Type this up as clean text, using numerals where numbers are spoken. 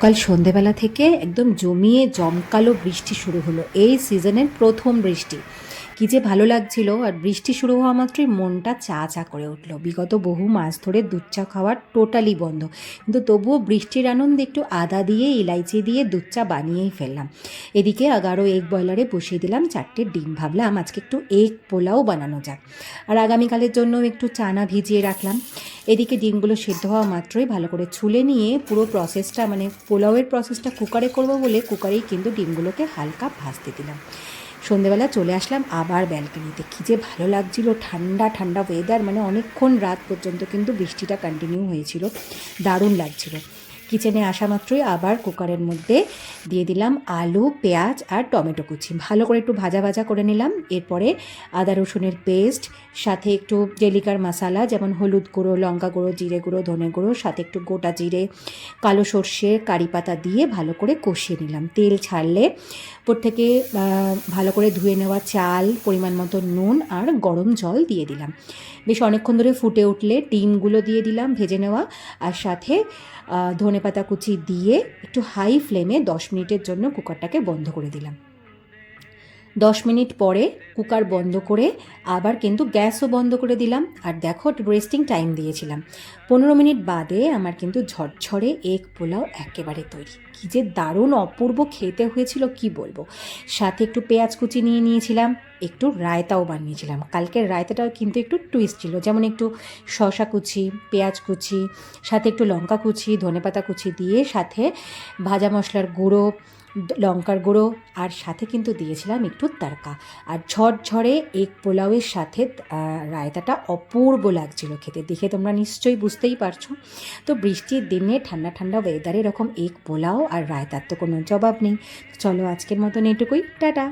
সকাল সন্ধেবেলা থেকে একদম জমিয়ে জমকালো বৃষ্টি শুরু হলো। এই সিজনের প্রথম বৃষ্টি। কী যে ভালো লাগছিল, আর বৃষ্টি শুরু হওয়া মাত্রই মনটা চা চা করে উঠলো। বিগত বহু মাস ধরে দুধ চা খাওয়ার টোটালি বন্ধ, কিন্তু তবুও বৃষ্টির আনন্দে একটু আদা দিয়ে ইলাইচি দিয়ে দুধ চা বানিয়েই ফেললাম। এদিকে 11 এগ বয়লারে বসিয়ে দিলাম 4টে ডিম। ভাবলাম আজকে একটু এগ পোলাও বানানো যাক, আর আগামীকালের জন্য একটু চানা ভিজিয়ে রাখলাম। এদিকে ডিমগুলো সেদ্ধ হওয়া মাত্রই ভালো করে ছুলে নিয়ে পুরো প্রসেসটা, মানে পোলাওয়ের প্রসেসটা কুকারে করব বলে কুকারেই কিন্তু ডিমগুলোকে হালকা ভাজতে দিলাম। সন্ধেবেলা চলে আসলাম আবার ব্যালকনিতে। কী যে ভালো লাগছিল, ঠান্ডা ঠান্ডা ওয়েদার, মানে অনেকক্ষণ রাত পর্যন্ত কিন্তু বৃষ্টিটা কন্টিনিউ হয়েছিল, দারুণ লাগছিল। কিচেনে আসা মাত্রই আবার কুকারের মধ্যে দিয়ে দিলাম আলু, পেঁয়াজ আর টমেটো কুচি। ভালো করে একটু ভাজা ভাজা করে নিলাম। এরপরে আদা রসুনের পেস্ট, সাথে একটু ডেলিকার মশলা যেমন হলুদ গুঁড়ো, লঙ্কা গুঁড়ো, জিরে গুঁড়ো, ধনে গুঁড়ো, সাথে একটু গোটা জিরে, কালো সর্ষে, কারি পাতা দিয়ে ভালো করে কষিয়ে নিলাম। তেল ছাড়লে উপর থেকে ভালো করে ধুয়ে নেওয়া চাল, পরিমাণ মতো নুন আর গরম জল দিয়ে দিলাম। বেশ অনেকক্ষণ ধরে ফুটে উঠলে ডিমগুলো দিয়ে দিলাম ভেজে নেওয়া, আর সাথে ধনেপাতা কুচি দিয়ে একটু হাই ফ্লেমে 10 মিনিটের জন্য কুকারটাকে বন্ধ করে দিলাম। 10 মিনিট পরে কুকার বন্ধ করে আবার কিন্তু গ্যাসও বন্ধ করে দিলাম। আর দেখো, রেস্টিং টাইম দিয়েছিলাম। 15 মিনিট বাদে আমার কিন্তু ঝরঝরে এগ পোলাও একেবারে তৈরি। কী যে দারুণ অপূর্ব খেতে হয়েছিল কি বলবো। সাথে একটু পেঁয়াজ কুচি নিয়ে নিয়েছিলাম, একটু রায়তাও বানিয়েছিলাম। কালকের রায়তাটাও কিন্তু একটু টুইস্ট ছিল, যেমন একটু শসা কুচি, পেঁয়াজ কুচি, সাথে একটু লঙ্কা কুচি, ধনেপাতা কুচি দিয়ে, সাথে ভাজা মশলার গুঁড়ো, লঙ্কার গুঁড়ো, আর সাথে কিন্তু দিয়েছিলাম একটু তড়কা। আর ঝরঝরে এগ পোলাওয়ের সাথে রায়তাটা অপূর্ব লাগছিল খেতে। দেখে তোমরা নিশ্চয়ই বুঝতেই পারছো। তো বৃষ্টির দিনে ঠান্ডা ঠান্ডা ওয়েদারে এরকম এগ পোলাও আর রায়তার তো কোনো জবাব নেই। চলো আজকের মতন এটুকুই, টাটা।